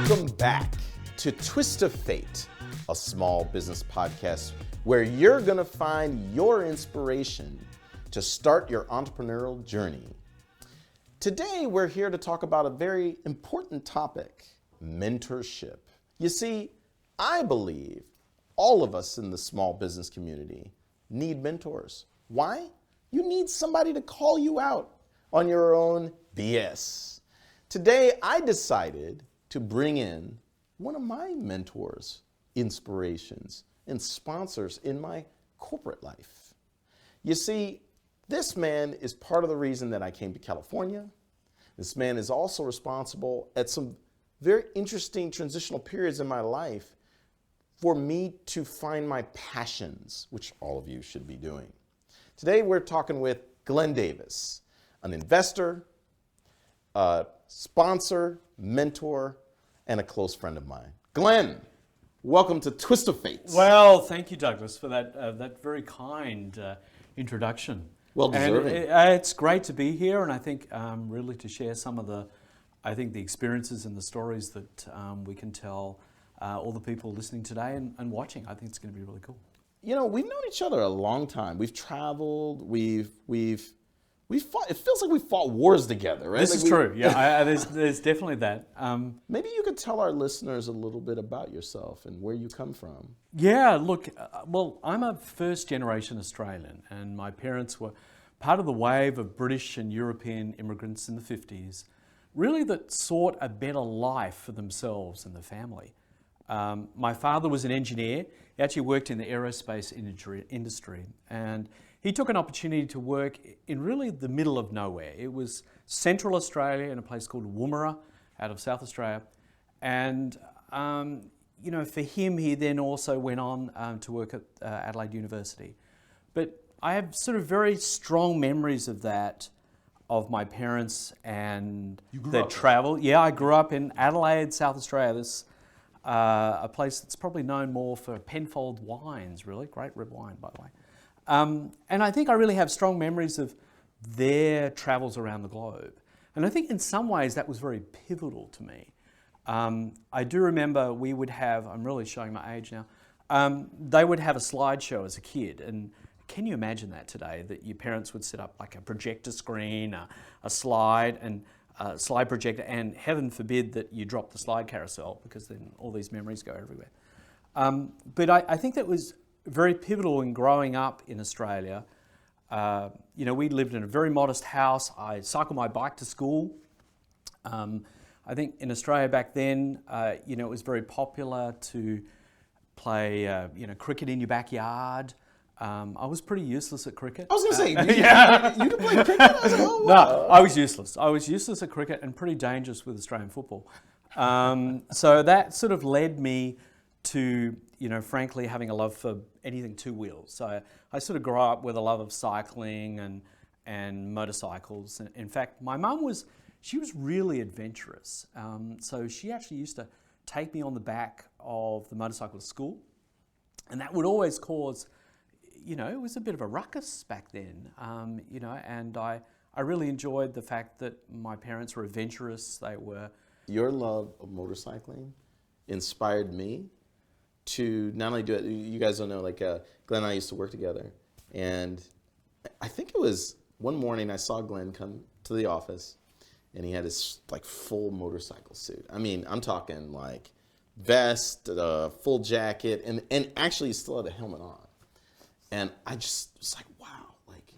Welcome back to Twist of Fate, a small business podcast where you're going to find your inspiration to start your entrepreneurial journey. Today, we're here to talk about a very important topic, mentorship. You see, I believe all of us in the small business community need mentors. Why? You need somebody to call you out on your own BS. Today, I decided to bring in one of my mentors, inspirations, and sponsors in my corporate life. You see, this man is part of the reason that I came to California. This man is also responsible at some very interesting transitional periods in my life for me to find my passions, which all of you should be doing. Today, we're talking with Glenn Davis, an investor, a sponsor, mentor, and a close friend of mine. Glenn, welcome to Twist of Fate. Well, thank you, Douglas, for that very kind introduction. Well deserving. It's great to be here, and I think really to share some of the experiences and the stories that we can tell all the people listening today and watching. I think it's going to be really cool. You know, we've known each other a long time. We've traveled. We've fought. It feels like we fought wars together, right? This is true. Yeah, there's definitely that. Maybe you could tell our listeners a little bit about yourself and where you come from. Yeah, look, well, I'm a first-generation Australian, and my parents were part of the wave of British and European immigrants in the 50s, really that sought a better life for themselves and their family. My father was an engineer. He actually worked in the aerospace industry, and he took an opportunity to work in really the middle of nowhere. It was Central Australia in a place called Woomera out of South Australia. And, you know, for him, he then also went on to work at Adelaide University. But I have sort of very strong memories of that, of my parents and their travel. Yeah, I grew up in Adelaide, South Australia. This a place that's probably known more for Penfold wines, really. Great red wine, by the way. And I think I really have strong memories of their travels around the globe. And I think in some ways that was very pivotal to me. I do remember we would have, I'm really showing my age now, they would have a slideshow as a kid. And can you imagine that today, that your parents would set up like a projector screen, a slide projector, and heaven forbid that you drop the slide carousel, because then all these memories go everywhere. But I think that was very pivotal in growing up in Australia. You know, we lived in a very modest house. I cycled my bike to school. I think in Australia back then, you know, it was very popular to play, you know, cricket in your backyard. I was pretty useless at cricket. I was going to say, you can play cricket? I was like, oh, wow. No, I was useless. I was useless at cricket and pretty dangerous with Australian football. So that sort of led me to, you know, frankly, having a love for anything two wheels. So I sort of grew up with a love of cycling and motorcycles. In fact, my mum was really adventurous. So she actually used to take me on the back of the motorcycle to school. And that would always cause, you know, it was a bit of a ruckus back then, you know, and I really enjoyed the fact that my parents were adventurous. They were. Your love of motorcycling inspired me to not only do it. You guys don't know, like Glenn and I used to work together, and I think it was one morning I saw Glenn come to the office, and he had his like full motorcycle suit. I mean, I'm talking like vest, full jacket, and actually he still had a helmet on. And I just was like, wow, like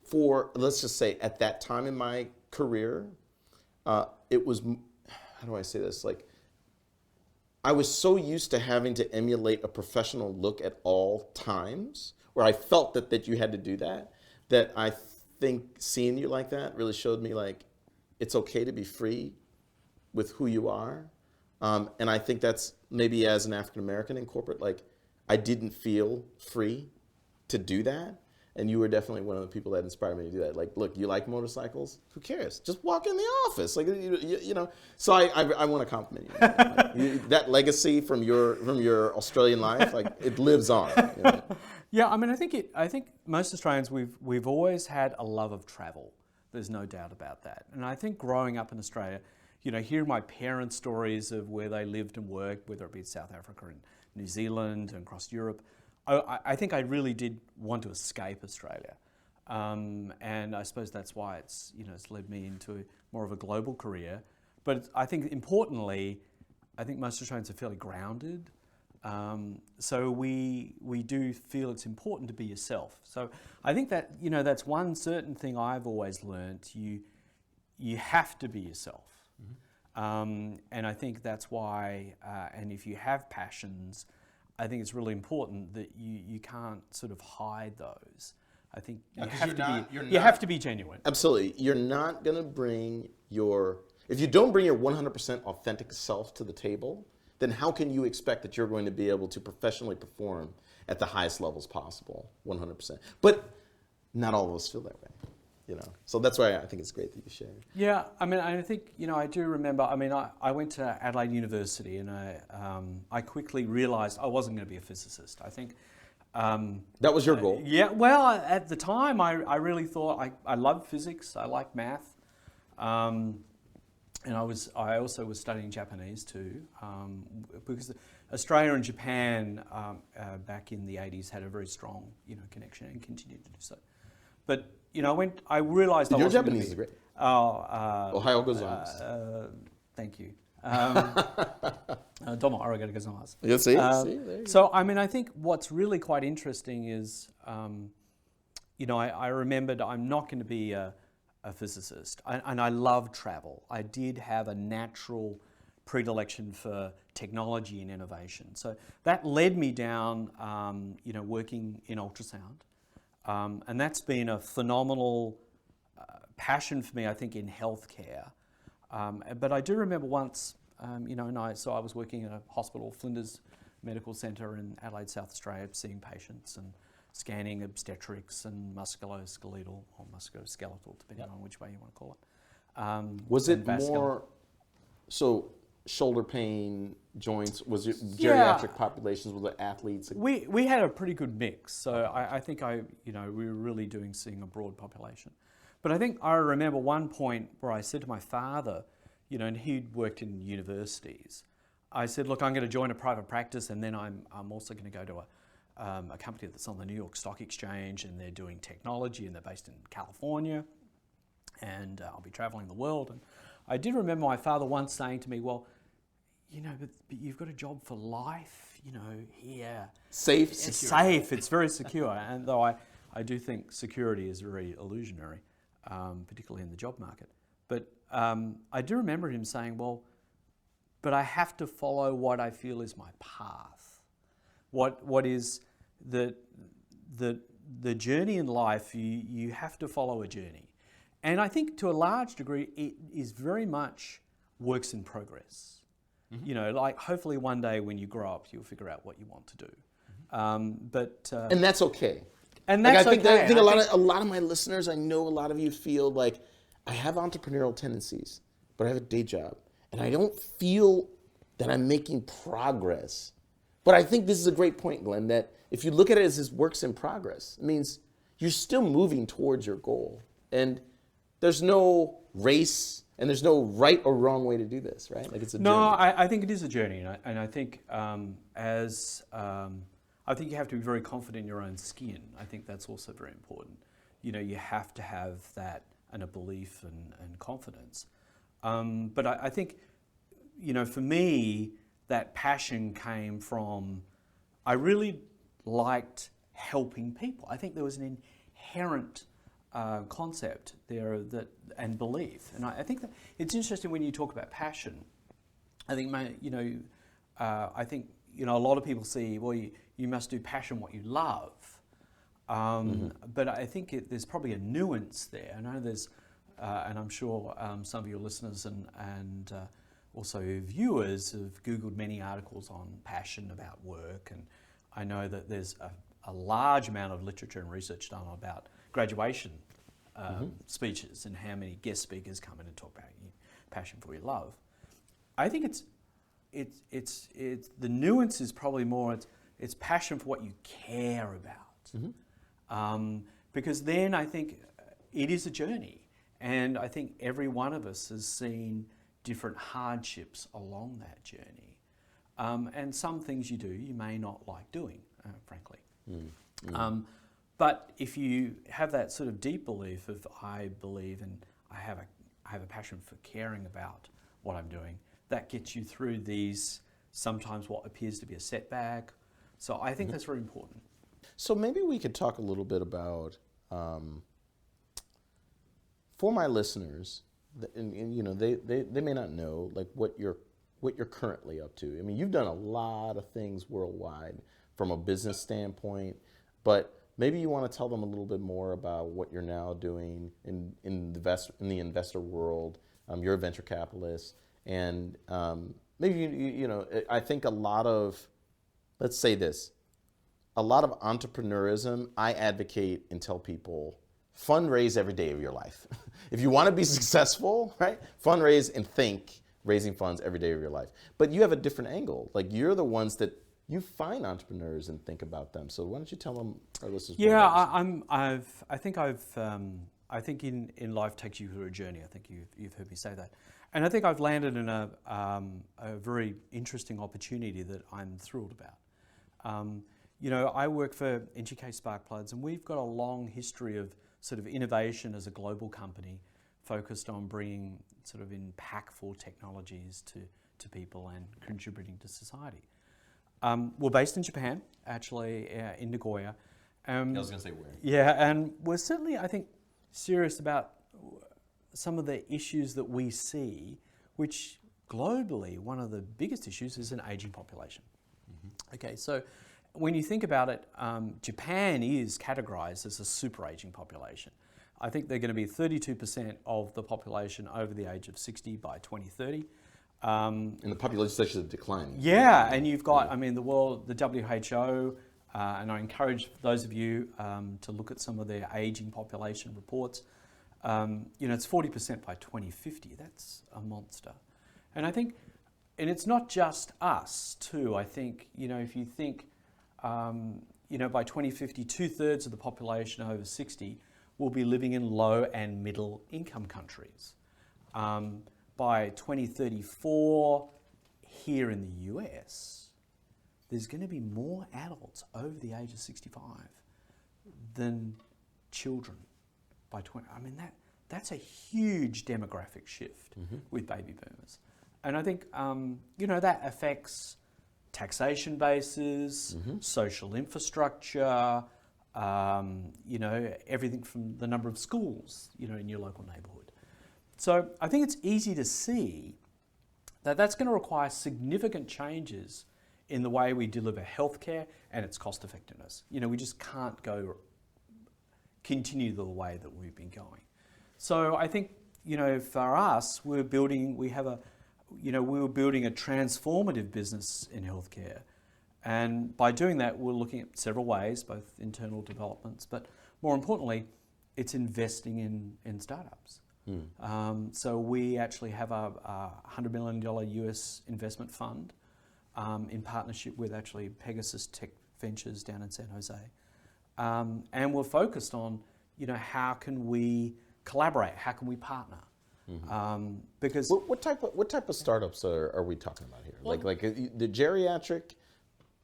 for, let's just say at that time in my career, it was, how do I say this? Like, I was so used to having to emulate a professional look at all times, where I felt that you had to do that I think seeing you like that really showed me like, it's okay to be free with who you are. And I think that's maybe as an African-American in corporate, like I didn't feel free to do that. And you were definitely one of the people that inspired me to do that. Like, look, you like motorcycles? Who cares? Just walk in the office. Like, you know. So I want to compliment you. Like, that legacy from your Australian life, like, it lives on. You know? Yeah, I mean, I think most Australians we've always had a love of travel. There's no doubt about that. And I think growing up in Australia, hearing my parents' stories of where they lived and worked, whether it be South Africa and New Zealand and across Europe, I think I really did want to escape Australia. And I suppose that's why it's led me into more of a global career. But I think importantly, I think most Australians are fairly grounded. So we do feel it's important to be yourself. So I think that, that's one certain thing I've always learnt. You have to be yourself. And I think that's why, and if you have passions, I think it's really important that you can't sort of hide those. I think you have to be genuine. Absolutely. You're not going to bring if you don't bring your 100% authentic self to the table, then how can you expect that you're going to be able to professionally perform at the highest levels possible, 100%? But not all of us feel that way. So that's why I think it's great that you shared. Yeah, I mean, I think, I do remember, I went to Adelaide University and I quickly realized I wasn't going to be a physicist. I think... that was your goal? Yeah, well, at the time, I really thought, I loved physics, I liked math, and I also was studying Japanese too, because Australia and Japan back in the 80s had a very strong, connection and continued to do so. But I realized your Japanese is great. Ohayou gozaimasu. Thank you. Domo arigatou gozaimasu. Yeah, see, there you so, I think what's really quite interesting is, I remembered I'm not going to be a physicist, and I love travel. I did have a natural predilection for technology and innovation. So that led me down, working in ultrasound. And that's been a phenomenal passion for me, I think, in healthcare. But I do remember once, I was working at a hospital, Flinders Medical Centre in Adelaide, South Australia, seeing patients and scanning obstetrics and musculoskeletal or musculoskeletal, depending on which way you want to call it. Was it more shoulder pain, joints? Was it geriatric populations? Was it athletes? We had a pretty good mix. So I think we were really seeing a broad population. But I think I remember one point where I said to my father, and he'd worked in universities. I said, look, I'm going to join a private practice, and then I'm also going to go to a company that's on the New York Stock Exchange, and they're doing technology, and they're based in California, and I'll be traveling the world. And I did remember my father once saying to me, well, but you've got a job for life, here. Safe, it's safe, it's very secure. And though I do think security is very illusionary, particularly in the job market. But I do remember him saying, well, but I have to follow what I feel is my path. What is the journey in life, you have to follow a journey. And I think to a large degree, it is very much works in progress. Like hopefully one day when you grow up, you'll figure out what you want to do. And that's okay. And that's okay. I think a lot of my listeners, I know a lot of you feel like I have entrepreneurial tendencies, but I have a day job, and I don't feel that I'm making progress. But I think this is a great point, Glenn, that if you look at it as this works in progress, it means you're still moving towards your goal. And there's no race and there's no right or wrong way to do this, right? Like it's a journey. No, I think it is a journey. And I think I think you have to be very confident in your own skin. I think that's also very important. You have to have that and a belief and confidence. But I think, for me, that passion came from, I really liked helping people. I think there was an inherent concept there and belief. And I think that it's interesting when you talk about passion. I think, a lot of people see, well, you must do passion what you love. But I think there's probably a nuance there. I know there's, and I'm sure some of your listeners and also viewers have Googled many articles on passion about work, and I know that there's a large amount of literature and research done about graduation speeches and how many guest speakers come in and talk about passion for your love. I think it's the nuance is probably more it's passion for what you care about, because then I think it is a journey, and I think every one of us has seen different hardships along that journey. And some things you may not like doing, frankly. But if you have that sort of deep belief of I believe and I have a passion for caring about what I'm doing, that gets you through these sometimes what appears to be a setback. So I think that's very important. So maybe we could talk a little bit about, for my listeners, and you know, they may not know like what you're currently up to. I mean, you've done a lot of things worldwide from a business standpoint, but maybe you want to tell them a little bit more about what you're now doing in the investor world. You're a venture capitalist, and maybe you know, I think a lot of, let's say this, a lot of entrepreneurism, I advocate and tell people, fundraise every day of your life. If you want to be successful, right, fundraise and think raising funds every day of your life. But you have a different angle. Like, you're the ones that you find entrepreneurs and think about them. So why don't you tell them, our listeners? Yeah, I think in life takes you through a journey. I think you've heard me say that, and I think I've landed in a very interesting opportunity that I'm thrilled about. You know, I work for NGK Spark Plugs, and we've got a long history of sort of innovation as a global company focused on bringing sort of impactful technologies to people and contributing to society. We're based in Japan, actually, in Nagoya. I was going to say where. Yeah, and we're certainly, I think, serious about some of the issues that we see, which globally, one of the biggest issues is an aging population. Okay, so when you think about it, Japan is categorized as a super aging population. I think they're going to be 32% of the population over the age of 60 by 2030. And the population is actually declining. Yeah, and you've got, I mean, the WHO, and I encourage those of you to look at some of their aging population reports. You know, it's 40% by 2050. That's a monster. And I think, and it's not just us too. I think, you know, if you think, you know, by 2050, 2/3 of the population over 60 will be living in low and middle income countries. By 2034, here in the US, there's going to be more adults over the age of 65 than children by 20. I mean, that's a huge demographic shift with baby boomers. And I think, you know, that affects taxation bases, social infrastructure, you know, everything from the number of schools, you know, in your local neighborhood. So I think it's easy to see that that's going to require significant changes in the way we deliver healthcare and its cost effectiveness. You know, we just can't continue the way that we've been going. So I think, you know, for us, we were building a transformative business in healthcare. And by doing that, we're looking at several ways, both internal developments, but more importantly, it's investing in startups. So we actually have a $100 million US investment fund in partnership with actually Pegasus Tech Ventures down in San Jose. And we're focused on, you know, how can we collaborate? How can we partner? Because what type of startups are we talking about here? Well, like the geriatric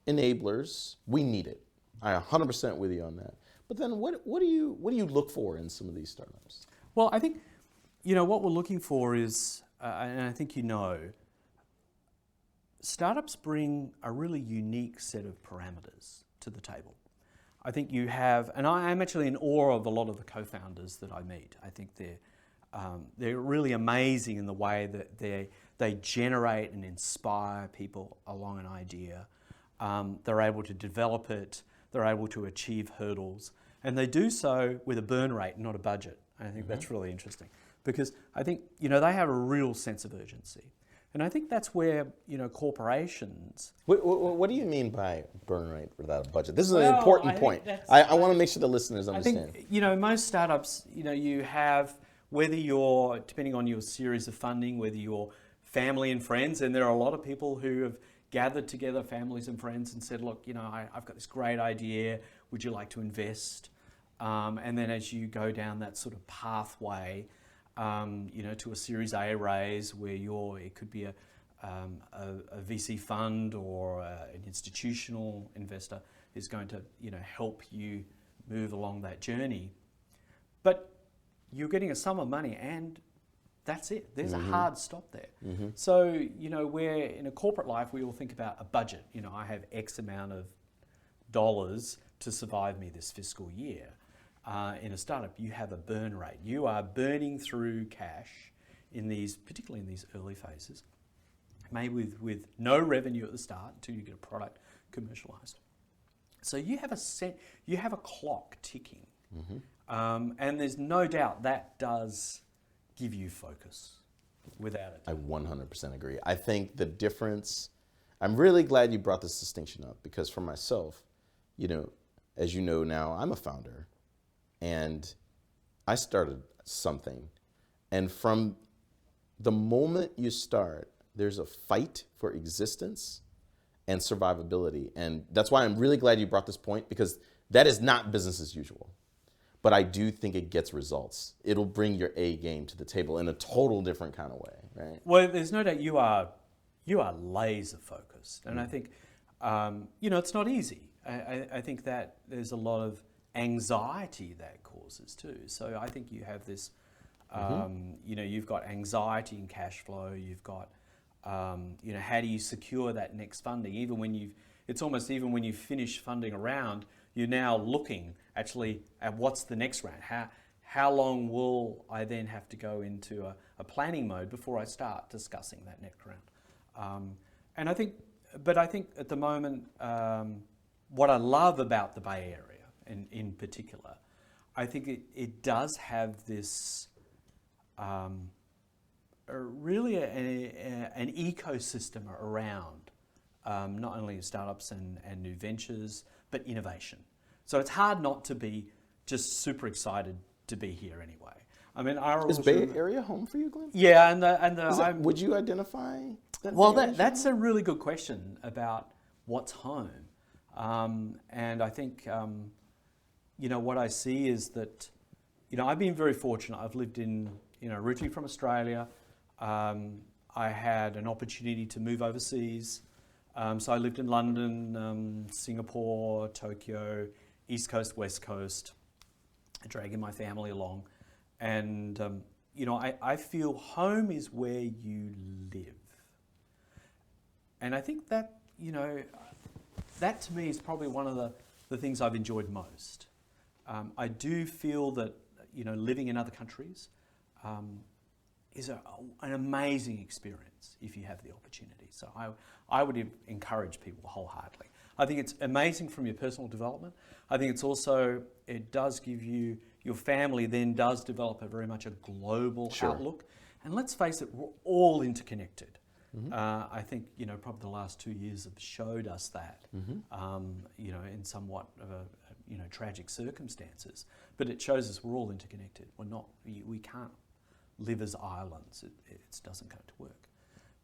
enablers, we need it. I 100% with you on that. But then what do you look for in some of these startups? Well, I think, you know, what we're looking for is, and I think you know, startups bring a really unique set of parameters to the table. I think you have, and I'm actually in awe of a lot of the co-founders that I meet. I think they're really amazing in the way that they generate and inspire people along an idea. They're able to develop it, they're able to achieve hurdles, and they do so with a burn rate, not a budget. And I think that's really interesting because I think, you know, they have a real sense of urgency. And I think that's where, you know, corporations... What do you mean by burn rate without a budget? This is an important point. I want to make sure the listeners understand. I think, you know, most startups, you know, you have, whether you're, depending on your series of funding, whether you're family and friends, and there are a lot of people who have gathered together, families and friends, and said, look, you know, I've got this great idea, would you like to invest? And then as you go down that sort of pathway, to a Series A raise where it could be a VC fund or an institutional investor is going to, help you move along that journey. But you're getting a sum of money and that's it. There's a hard stop there. So, where in a corporate life, we all think about a budget. I have X amount of dollars to survive me this fiscal year. In a startup, you have a burn rate. You are burning through cash particularly in these early phases, maybe with no revenue at the start until you get a product commercialized. So you have a clock ticking. And there's no doubt that does give you focus, without it. I 100% agree. I think the difference, I'm really glad you brought this distinction up, because for myself, as you know now, I'm a founder and I started something. And from the moment you start, there's a fight for existence and survivability. And that's why I'm really glad you brought this point, because that is not business as usual. But I do think it gets results. It'll bring your A game to the table in a total different kind of way, right? Well, there's no doubt you are laser focused. And I think, it's not easy. I think that there's a lot of anxiety that causes too. So I think you have this, you've got anxiety in cash flow. You've got, how do you secure that next funding? Even when you finish funding a round, you're now looking actually at what's the next round. How long will I then have to go into a planning mode before I start discussing that next round? I think at the moment, what I love about the Bay Area in particular, I think it does have this really an ecosystem around not only startups and new ventures, but innovation. So it's hard not to be just super excited to be here anyway. I mean, is Bay Area home for you, Glenn? Yeah, would you identify that? Well, that's a really good question about what's home. And I think, what I see is that, I've been very fortunate. I've lived in, originally from Australia. I had an opportunity to move overseas. So I lived in London, Singapore, Tokyo, East Coast, West Coast, dragging my family along. And, I feel home is where you live. And I think that, that to me is probably one of the things I've enjoyed most. I do feel that, living in other countries is an amazing experience if you have the opportunity. So I would encourage people wholeheartedly. I think it's amazing from your personal development. I think it's also, it does give you, your family then does develop very much a global outlook. And let's face it, we're all interconnected. I think, probably the last 2 years have showed us that, in somewhat of a, tragic circumstances. But it shows us we're all interconnected. We can't live as islands. It doesn't go to work.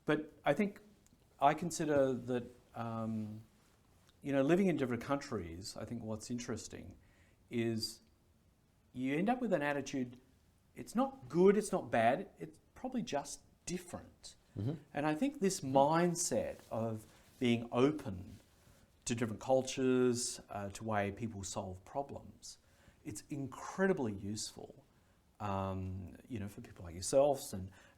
But I think I consider that, living in different countries, I think what's interesting is you end up with an attitude, it's not good, it's not bad, it's probably just different. And I think this mindset of being open to different cultures, to way people solve problems, it's incredibly useful, for people like yourselves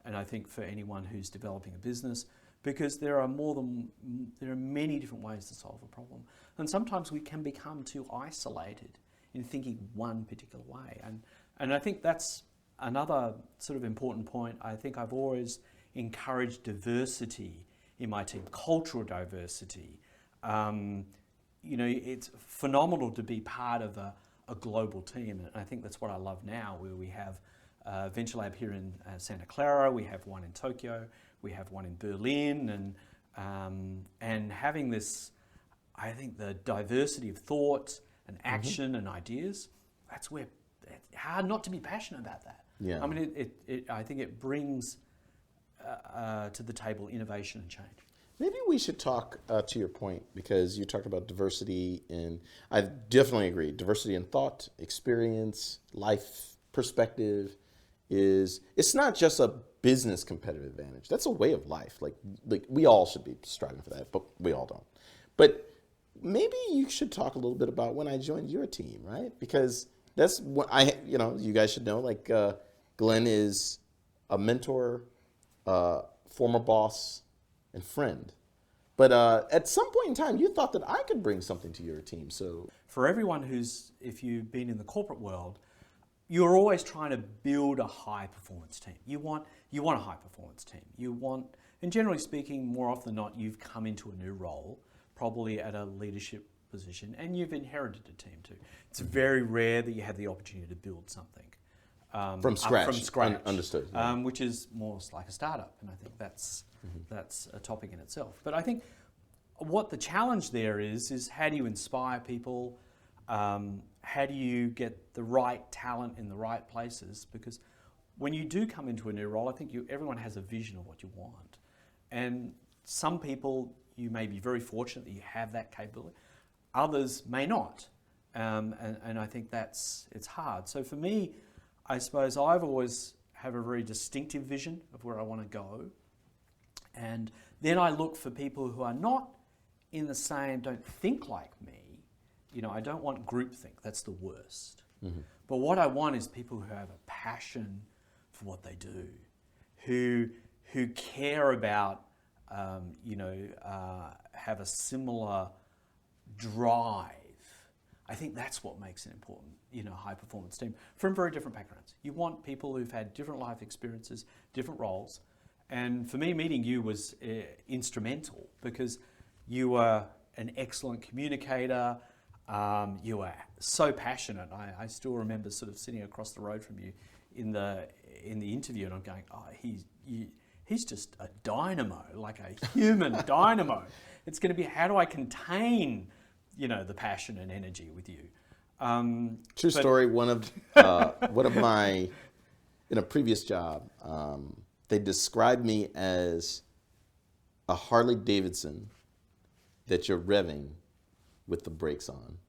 and I think for anyone who's developing a business, because there are many different ways to solve a problem. And sometimes we can become too isolated in thinking one particular way. And I think that's another sort of important point. I think I've always encouraged diversity in my team, cultural diversity. It's phenomenal to be part of a global team. And I think that's what I love now, where we have Venture Lab here in Santa Clara, we have one in Tokyo, we have one in Berlin, and having this, I think the diversity of thought and action and ideas, that's where it's hard not to be passionate about that. Yeah. I mean, I think it brings to the table innovation and change. Maybe we should talk to your point, because you talked about diversity I definitely agree, diversity in thought, experience, life perspective, is it's not just a business competitive advantage. That's a way of life. Like we all should be striving for that, but we all don't. But maybe you should talk a little bit about when I joined your team, right? Because that's what you guys should know, like Glenn is a mentor, former boss, and friend. But at some point in time, you thought that I could bring something to your team. So For everyone if you've been in the corporate world, you're always trying to build a high performance team. You want a high performance team. And generally speaking, more often than not, you've come into a new role, probably at a leadership position, and you've inherited a team too. It's very rare that you have the opportunity to build something from scratch. From scratch, Understood. Yeah. which is more like a startup, and I think that's a topic in itself. But I think what the challenge there is how do you inspire people? How do you get the right talent in the right places? Because when you do come into a new role, I think everyone has a vision of what you want, and some people, you may be very fortunate that you have that capability. Others may not, and I think it's hard. So for me, I suppose I've always have a very distinctive vision of where I want to go, and then I look for people who are not in the same, don't think like me. I don't want groupthink. That's the worst. Mm-hmm. But what I want is people who have a passion for what they do, who care about, have a similar drive. I think that's what makes an important, high performance team from very different backgrounds. You want people who've had different life experiences, different roles. And for me, meeting you was instrumental because you were an excellent communicator. You were so passionate. I still remember sort of sitting across the road from you in the interview, and I'm going, he's just a dynamo, like a human dynamo. It's going to be, how do I contain, the passion and energy with you? True story. One of my, in a previous job, they described me as a Harley Davidson that you're revving with the brakes on.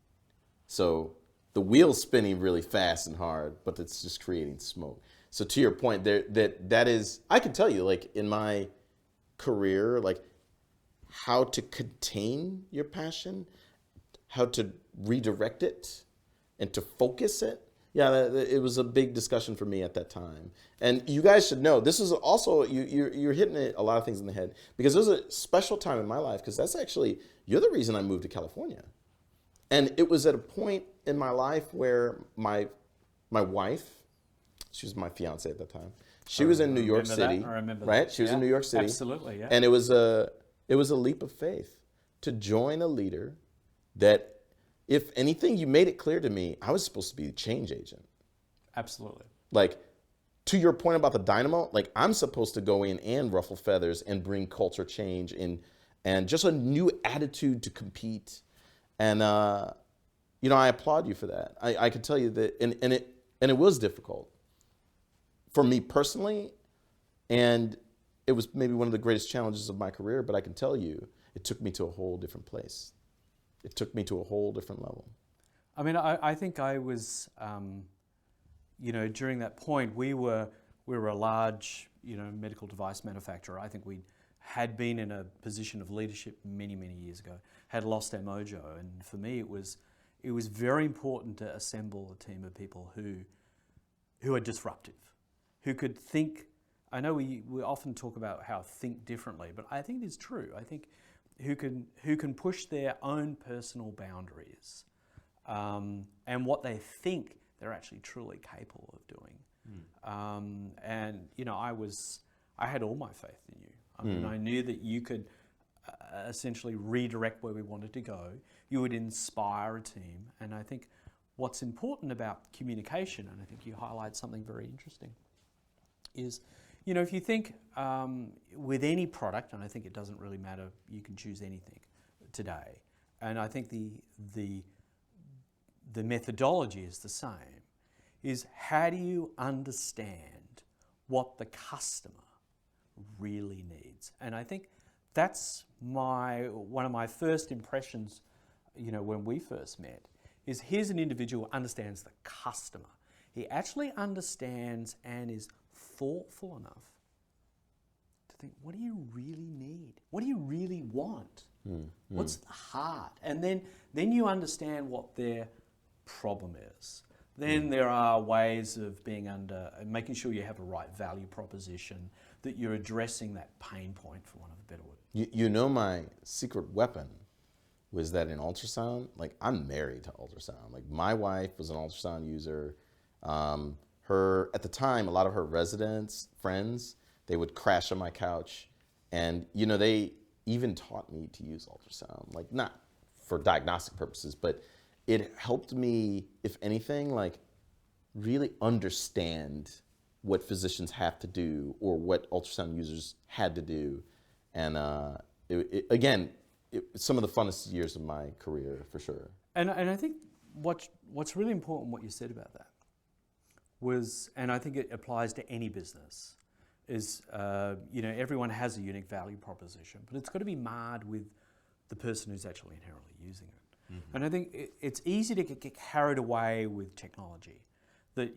So the wheel's spinning really fast and hard, but it's just creating smoke. So to your point, that is, I can tell you, like in my career, like how to contain your passion, how to redirect it, and to focus it. Yeah, it was a big discussion for me at that time. And you guys should know, this is also, you're hitting a lot of things in the head, because it was a special time in my life, because that's actually, you're the reason I moved to California. And it was at a point in my life where my wife, she was my fiance at that time, she was in New York City, right? She was in New York City. Absolutely, yeah. And it was a leap of faith to join a leader that, if anything, you made it clear to me, I was supposed to be a change agent. Absolutely. Like, to your point about the dynamo, like I'm supposed to go in and ruffle feathers and bring culture change and just a new attitude to compete. And, I applaud you for that. I can tell you that, and it was difficult for me personally, and it was maybe one of the greatest challenges of my career, but I can tell you, it took me to a whole different place. It took me to a whole different level. I mean, I think I was, during that point, we were a large, medical device manufacturer. I think we had been in a position of leadership many, many years ago, had lost our mojo. And for me, it was very important to assemble a team of people who are disruptive, who could think. I know we often talk about how think differently, but I think it is true. I think who can push their own personal boundaries and what they think they're actually truly capable of doing. I had all my faith in you. I mean, I knew that you could essentially redirect where we wanted to go. You would inspire a team. And I think what's important about communication, and I think you highlight something very interesting, is, if you think with any product, and I think it doesn't really matter, you can choose anything today. And I think the methodology is the same, is how do you understand what the customer really needs? And I think that's one of my first impressions, when we first met, is here's an individual who understands the customer. he actually understands and is thoughtful enough to think, what do you really need? What do you really want? What's the heart? And then you understand what their problem is. Then there are ways of making sure you have a right value proposition, that you're addressing that pain point, for want of a better word. You know, my secret weapon was that in ultrasound, like, I'm married to ultrasound. Like, my wife was an ultrasound user. At the time, a lot of her residents, friends, they would crash on my couch, and they even taught me to use ultrasound, like, not for diagnostic purposes, but it helped me, if anything, like, really understand what physicians have to do or what ultrasound users had to do. And again, some of the funnest years of my career, for sure. And I think what's really important, what you said about that, was, and I think it applies to any business, is everyone has a unique value proposition, but it's got to be marred with the person who's actually inherently using it. And I think it's easy to get carried away with technology, that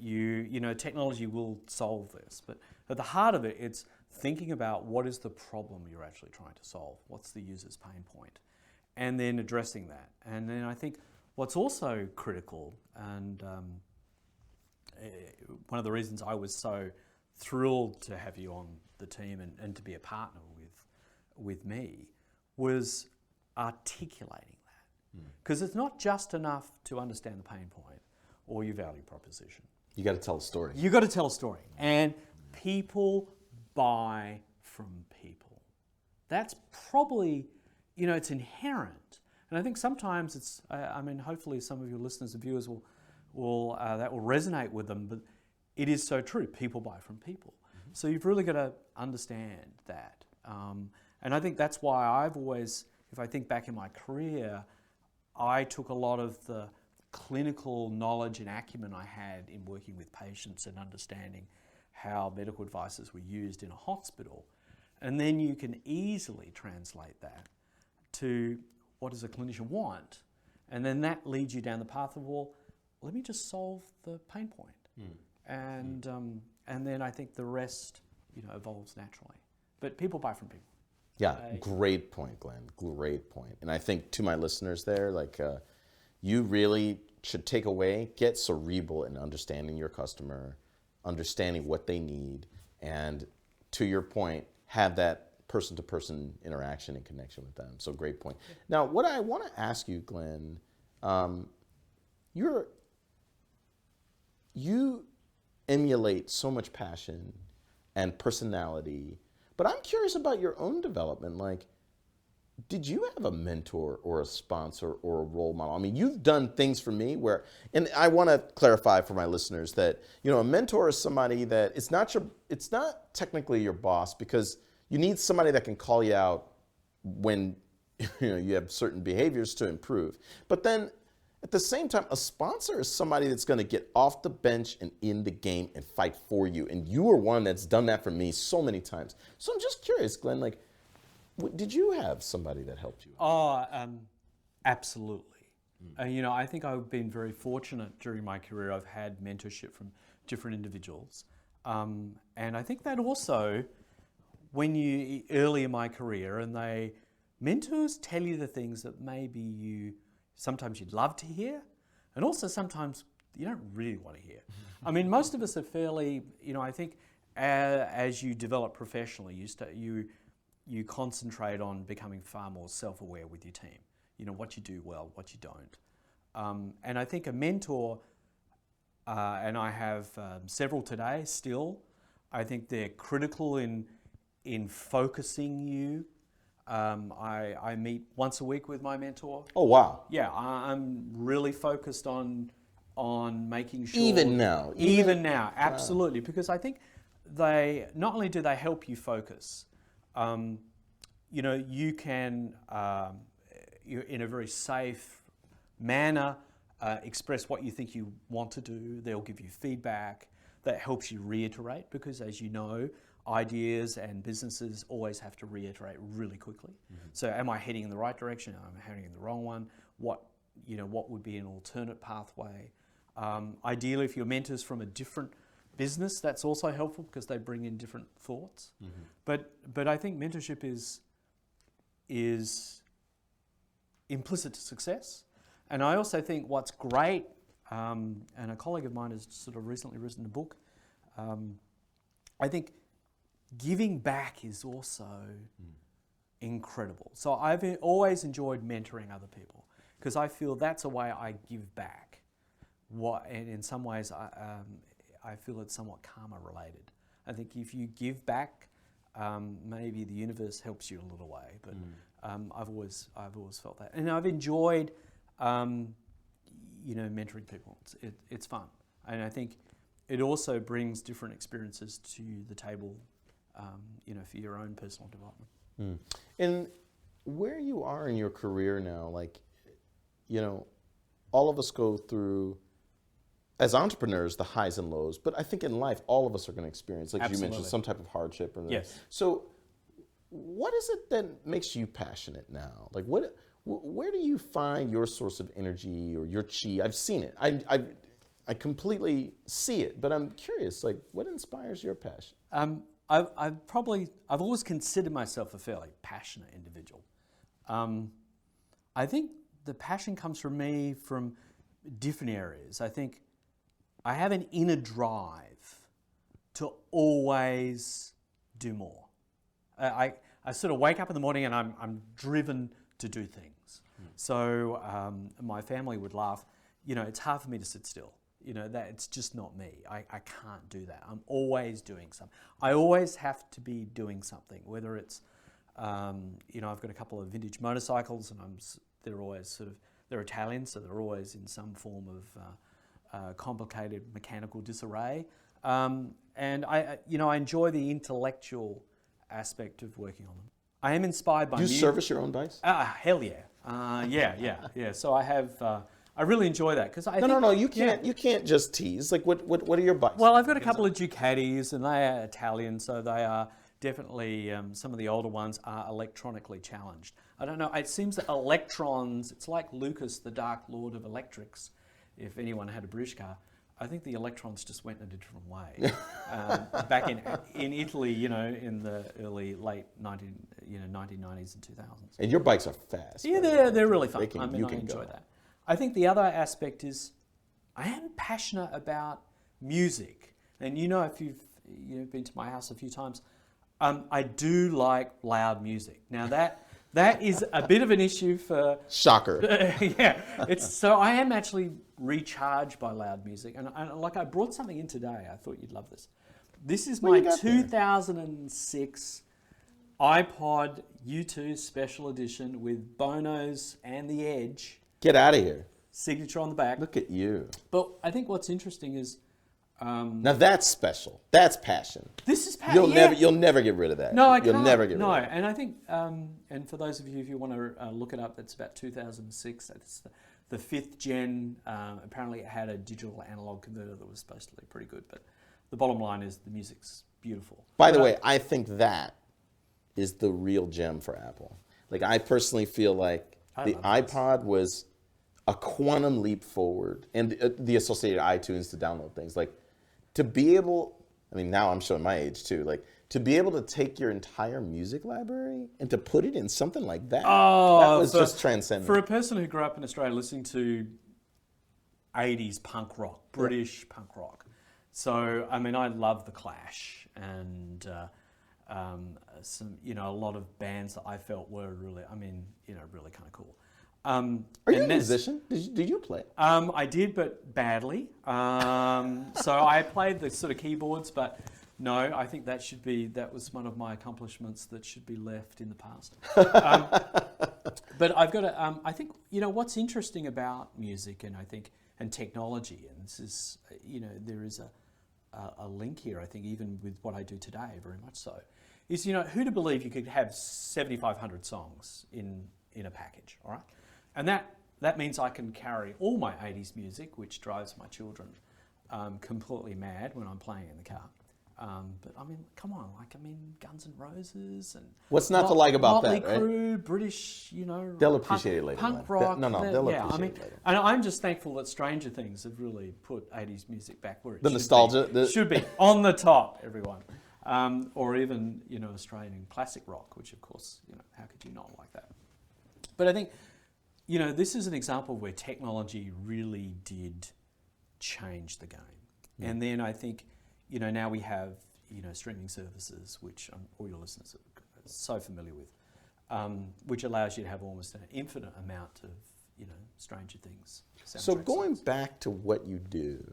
technology will solve this, but at the heart of it, it's thinking about what is the problem you're actually trying to solve, what's the user's pain point, and then addressing that. And then I think what's also critical, and one of the reasons I was so thrilled to have you on the team and to be a partner with me, was articulating that. Because it's not just enough to understand the pain point or your value proposition. You got to tell a story. You got to tell a story. And people buy from people. That's probably, it's inherent. And I think sometimes it's, hopefully some of your listeners and viewers will that will resonate with them, but it is so true. People buy from people. So you've really got to understand that. And I think that's why I've always, if I think back in my career, I took a lot of the clinical knowledge and acumen I had in working with patients and understanding how medical devices were used in a hospital. And then you can easily translate that to what does a clinician want? And then that leads you down the path of, well, let me just solve the pain point. And then I think the rest, evolves naturally. But people buy from people. Yeah, great point, Glenn. Great point. And I think to my listeners there, like, you really should take away, get cerebral in understanding your customer, understanding what they need, and to your point, have that person-to-person interaction and connection with them. So great point. Now, what I want to ask you, Glenn, you emulate so much passion and personality, but I'm curious about your own development. Like, did you have a mentor or a sponsor or a role model? I mean, you've done things for me where, and I want to clarify for my listeners that, a mentor is somebody that it's not technically your boss, because you need somebody that can call you out when you have certain behaviors to improve. But then at the same time, a sponsor is somebody that's going to get off the bench and in the game and fight for you. And you are one that's done that for me so many times. So I'm just curious, Glenn, like, did you have somebody that helped you? Absolutely. I think I've been very fortunate during my career. I've had mentorship from different individuals. And I think that also, early in my career, and mentors tell you the things that maybe sometimes you'd love to hear, and also sometimes you don't really want to hear. I mean, most of us are fairly, I think as you develop professionally, you concentrate on becoming far more self-aware with your team. What you do well, what you don't. And I think a mentor, and I have several today still, I think they're critical in focusing you. I meet once a week with my mentor. Oh, wow. Yeah, I'm really focused on making sure. Even now. Even now, absolutely. Wow. Because I think not only do they help you focus, you can, you're in a very safe manner, express what you think you want to do. They'll give you feedback that helps you reiterate, because as you know, ideas and businesses always have to reiterate really quickly. So am I heading in the right direction? Am I heading in the wrong one? What would be an alternate pathway? Ideally, if your mentor's from a different business, that's also helpful because they bring in different thoughts. But I think mentorship is implicit to success. And I also think what's great, and a colleague of mine has sort of recently written a book, I think giving back is also incredible. So I've always enjoyed mentoring other people because I feel that's a way I give back. And in some ways, I feel it's somewhat karma related. I think if you give back, maybe the universe helps you a little way. But I've always felt that, and I've enjoyed, mentoring people. It's fun, and I think it also brings different experiences to the table, for your own personal development. And where you are in your career now, all of us go through, as entrepreneurs, the highs and lows, but I think in life, all of us are going to experience, like Absolutely. you mentioned, some type of hardship. Yes. So what is it that makes you passionate now? Like where do you find your source of energy or your chi? I've seen it. I completely see it, but I'm curious, what inspires your passion? I've always considered myself a fairly passionate individual. I think the passion comes from me from different areas. I think I have an inner drive to always do more. I sort of wake up in the morning and I'm driven to do things. So my family would laugh. It's hard for me to sit still. That it's just not me. I can't do that. I'm always doing something. I always have to be doing something, whether it's, I've got a couple of vintage motorcycles and they're always they're Italian, so they're always in some form of complicated mechanical disarray. And I enjoy the intellectual aspect of working on them. I am inspired by Do you service your own bikes? Hell yeah. Yeah. So I have... I really enjoy that because I think... No. You can't just tease. What are your bikes? Well, I've got a couple of Ducatis, and they are Italian, so they are definitely some of the older ones are electronically challenged. I don't know. It seems that electrons. It's like Lucas, the Dark Lord of Electrics. If anyone had a British car, I think the electrons just went in a different way. Back in Italy, in the late 1990s and 2000s. And your bikes are fast. Yeah, they're really fun. I enjoy that. I think the other aspect is I am passionate about music. And if you've been to my house a few times, I do like loud music. Now that is a bit of an issue for... Shocker. Yeah. So I am actually recharged by loud music. And I brought something in today. I thought you'd love this. This is my 2006 iPod U2 special edition with Bono's and the Edge. Get out of here. Signature on the back. Look at you. But I think what's interesting is... now that's special. That's passion. This is passion. You'll never get rid of that. No, I can't. You'll never get rid of it. No, and I think, and for those of you, if you want to look it up, that's about 2006. That's the 5th gen. Apparently it had a digital analog converter that was supposed to be pretty good. But the bottom line is the music's beautiful. By the way, I think that is the real gem for Apple. I personally feel like the iPod was a quantum leap forward, and the associated iTunes to download things. To be able, now I'm showing my age too, to be able to take your entire music library and to put it in something like that, that was just transcendent. For a person who grew up in Australia listening to 80s punk rock, British punk rock. So, I love The Clash and some, a lot of bands that I felt were really, really kind of cool. Are you a musician? Did you play? I did, but badly. So I played the sort of keyboards, but no, I think that was one of my accomplishments that should be left in the past. But I've got to, I think, what's interesting about music and technology, and this is, there is a link here, I think, even with what I do today, very much so, is, who to believe you could have 7,500 songs in a package, all right? And that means I can carry all my 80s music, which drives my children completely mad when I'm playing in the car. But I mean, come on, Guns N' Roses and What's not to like about Motley that, right? Crue, British, They'll appreciate it later. punk Man. rock. They'll appreciate it later. And I'm just thankful that Stranger Things have really put 80s music back where it The should nostalgia, be. Should be on the top, everyone. Or even Australian classic rock, which of course how could you not like that? But I think this is an example where technology really did change the game. And then I think now we have streaming services, which all your listeners are so familiar with, which allows you to have almost an infinite amount of Stranger Things. So going back to what you do,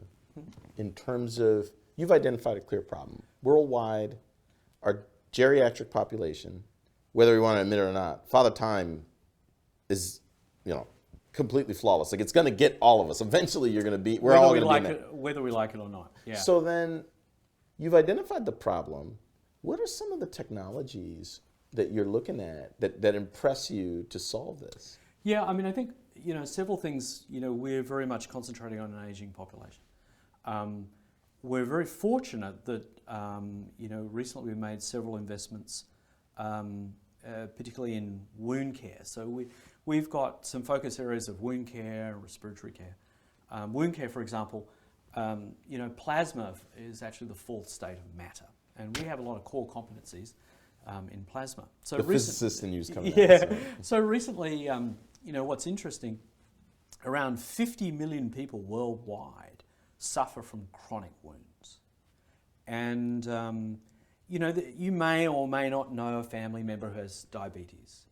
in terms of, you've identified a clear problem. Worldwide, our geriatric population, whether we want to admit it or not, Father Time is, completely flawless. Like, it's going to get all of us. Eventually, we're all going to be in it. Whether we like it or not. Yeah. So then, you've identified the problem. What are some of the technologies that you're looking at that impress you to solve this? Yeah, I think, several things. We're very much concentrating on an aging population. We're very fortunate that, recently we've made several investments, particularly in wound care. So we've got some focus areas of wound care, respiratory care. Wound care, for example, plasma is actually the fourth state of matter. And we have a lot of core competencies in plasma. So the physicist in you's coming yeah. out. So recently, what's interesting, around 50 million people worldwide suffer from chronic wounds. And, you may or may not know a family member who has diabetes.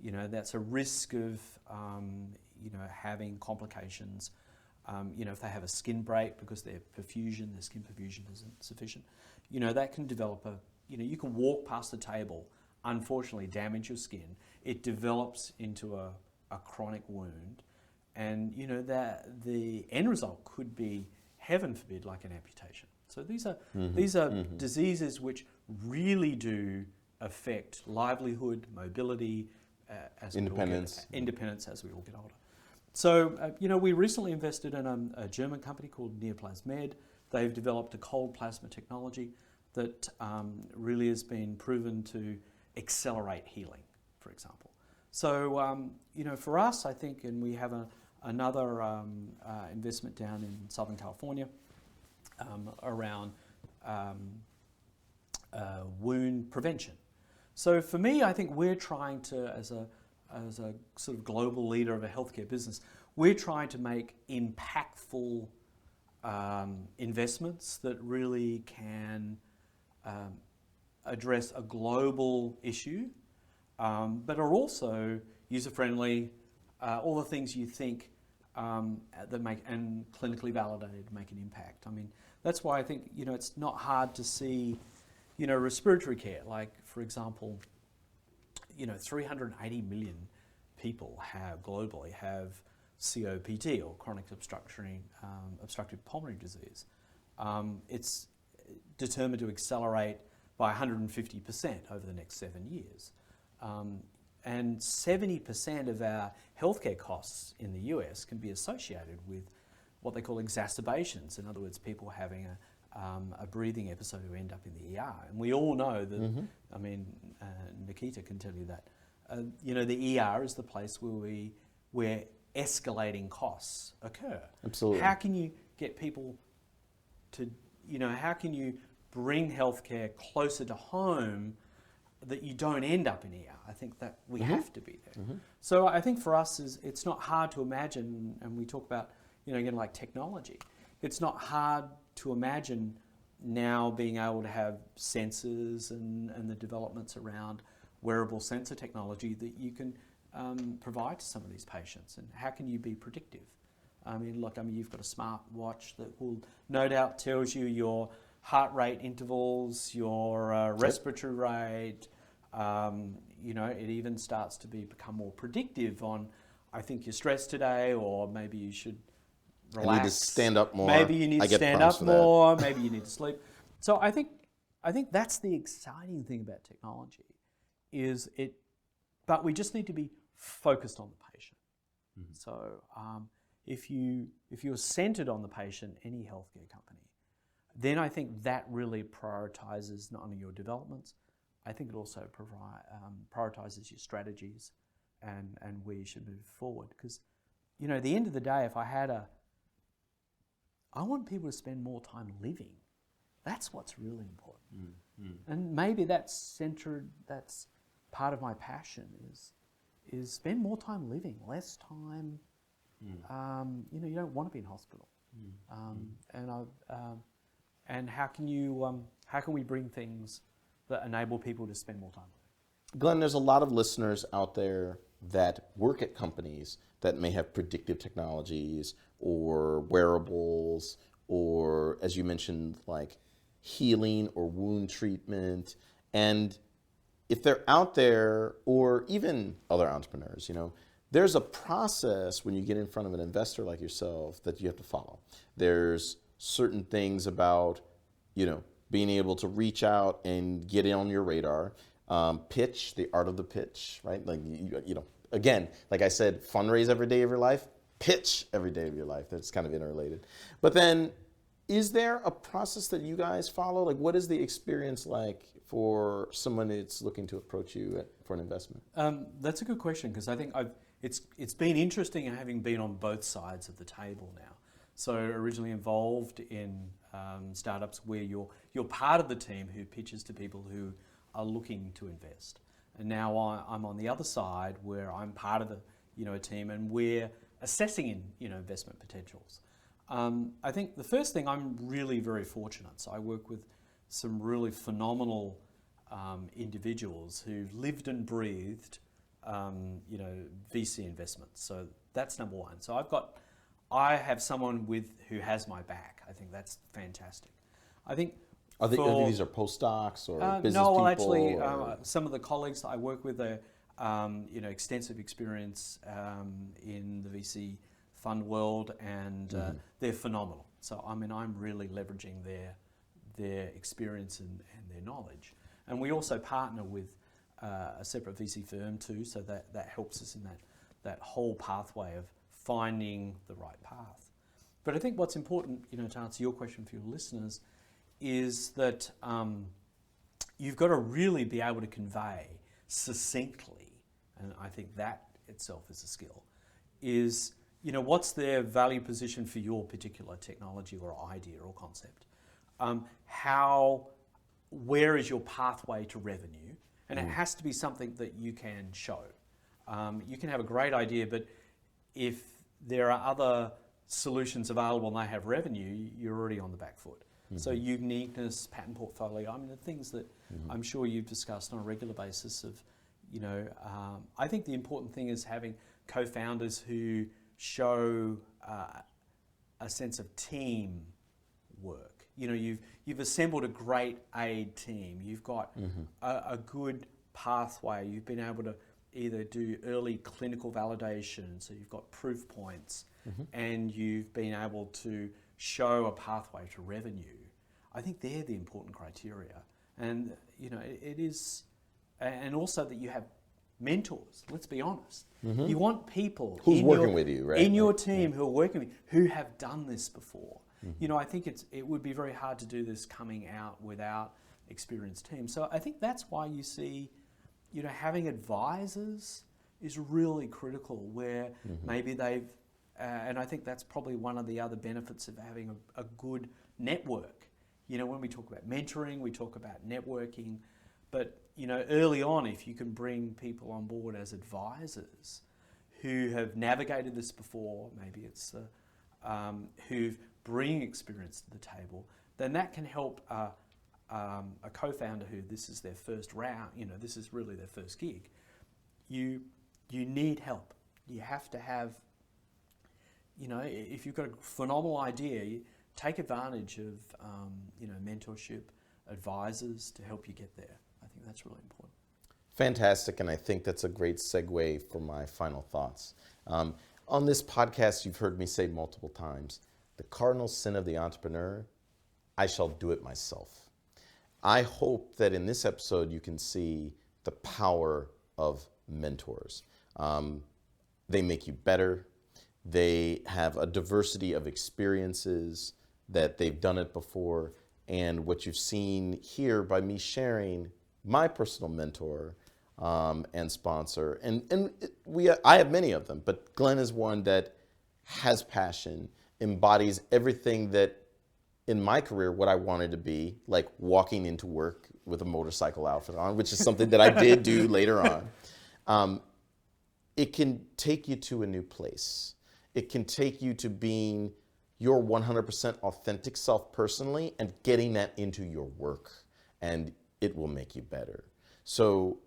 That's a risk of, having complications. If they have a skin break because their skin perfusion isn't sufficient, that can develop you can walk past the table, unfortunately damage your skin. It develops into a chronic wound, and that the end result could be, heaven forbid, like an amputation. So these are diseases which really do affect livelihood, mobility, independence as we all get older. So we recently invested in a German company called Neoplasmed. They've developed a cold plasma technology that really has been proven to accelerate healing, for example. So for us, I think, and we have another investment down in Southern California around wound prevention. So for me, I think we're trying to, as a sort of global leader of a healthcare business, we're trying to make impactful investments that really can address a global issue, but are also user-friendly, all the things you think that make, and clinically validated, make an impact. That's why I think, it's not hard to see, respiratory care, like, for example, 380 million people globally have COPD, or chronic obstructive pulmonary disease. It's determined to accelerate by 150% over the next 7 years. And 70% of our healthcare costs in the US can be associated with what they call exacerbations. In other words, people having a breathing episode who end up in the ER. And we all know that, Nikita can tell you that, the ER is the place where escalating costs occur. Absolutely. How can you get people to, how can you bring healthcare closer to home that you don't end up in ER? I think that we have to be there. So I think for us, it's not hard to imagine, and we talk about, again, like technology. It's not hard to imagine now being able to have sensors and the developments around wearable sensor technology that you can provide to some of these patients. And how can you be predictive? You've got a smart watch that will no doubt tells you your heart rate intervals, your respiratory rate. It even starts to become more predictive on, I think you're stressed today, or maybe you should relax. I need to stand up more. Maybe you need to stand up more. Maybe you need to sleep. So I think that's the exciting thing about technology, but we just need to be focused on the patient. So if you're centered on the patient, any healthcare company, then I think that really prioritizes not only your developments, I think it also prioritizes your strategies and where you should move forward. Because, at the end of the day, I want people to spend more time living. That's what's really important. And maybe that's part of my passion is spend more time living, less time. You don't want to be in hospital. And how can we bring things that enable people to spend more time living? Glenn, there's a lot of listeners out there that work at companies that may have predictive technologies or wearables or, as you mentioned, like healing or wound treatment. And if they're out there, or even other entrepreneurs, there's a process when you get in front of an investor like yourself that you have to follow. There's certain things about, being able to reach out and get in on your radar. Pitch, the art of the pitch, right? Like, again, like I said, fundraise every day of your life, pitch every day of your life. That's kind of interrelated. But then, is there a process that you guys follow? Like, what is the experience like for someone that's looking to approach you for an investment? That's a good question, because I think it's been interesting having been on both sides of the table now. So originally involved in startups where you're part of the team who pitches to people who are looking to invest, and now I'm on the other side where I'm part of a team and we're assessing investment potentials. I think the first thing, I'm really very fortunate. So I work with some really phenomenal individuals who've lived and breathed VC investments. So that's number one. So I have someone who has my back. I think that's fantastic. I think Are these are postdocs or business no, well, people? actually, some of the colleagues that I work with are, extensive experience in the VC fund world, and they're phenomenal. So, I'm really leveraging their experience and their knowledge. And we also partner with a separate VC firm too, so that helps us in that whole pathway of finding the right path. But I think what's important, to answer your question for your listeners, is that you've got to really be able to convey succinctly, and I think that itself is a skill, is, what's their value position for your particular technology or idea or concept? Where is your pathway to revenue? And it has to be something that you can show. You can have a great idea, but if there are other solutions available and they have revenue, you're already on the back foot. So uniqueness, patent portfolio, the things that I'm sure you've discussed on a regular basis of, I think the important thing is having co-founders who show a sense of team work. You've assembled a great aid team. You've got a good pathway. You've been able to either do early clinical validation, so you've got proof points, and you've been able to show a pathway to revenue. I think they're the important criteria. And, it is, and also that you have mentors, let's be honest. You want people who's working with you, right? In your team who are working with you, who have done this before. I think it would be very hard to do this coming out without experienced teams. So I think that's why you see, having advisors is really critical, where maybe they've, and I think that's probably one of the other benefits of having a good network. When we talk about mentoring, we talk about networking, but early on, if you can bring people on board as advisors who have navigated this before, maybe it's who've bring experience to the table, then that can help a co-founder who this is their first round, this is really their first gig. You need help. You have to have, if you've got a phenomenal idea, take advantage of, mentorship, advisors to help you get there. I think that's really important. Fantastic, and I think that's a great segue for my final thoughts. On this podcast, you've heard me say multiple times, the cardinal sin of the entrepreneur, I shall do it myself. I hope that in this episode you can see the power of mentors. They make you better. They have a diversity of experiences, that they've done it before. and what you've seen here by me sharing my personal mentor and sponsor. I have many of them, but Glenn is one that has passion, embodies everything that in my career, what I wanted to be, like walking into work with a motorcycle outfit on, which is something that I did do later on. It can take you to a new place. It can take you to being your 100% authentic self personally and getting that into your work, and it will make you better. So,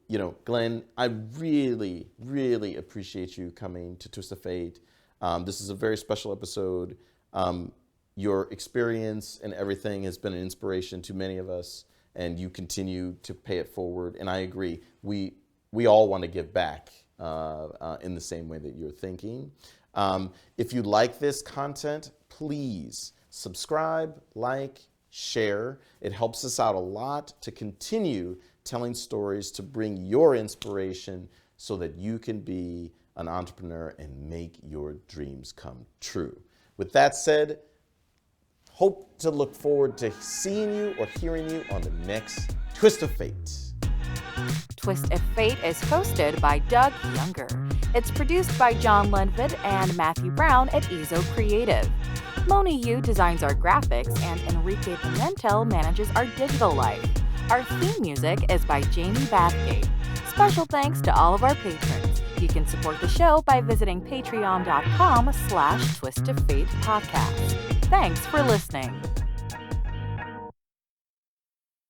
Glenn, I really, really appreciate you coming to Twist of Fate. This is a very special episode. Your experience and everything has been an inspiration to many of us, and you continue to pay it forward. And I agree, we all want to give back in the same way that you're thinking. If you like this content, please subscribe, like, share. It helps us out a lot to continue telling stories to bring your inspiration so that you can be an entrepreneur and make your dreams come true. With that said, hope to look forward to seeing you or hearing you on the next Twist of Fate. Twist of Fate is hosted by Doug Younger. It's produced by John Lundvid and Matthew Brown at EZO Creative. Moni Yu designs our graphics, and Enrique Pimentel manages our digital life. Our theme music is by Jamie Bathgate. Special thanks to all of our patrons. You can support the show by visiting patreon.com/twistoffate podcast. Thanks for listening.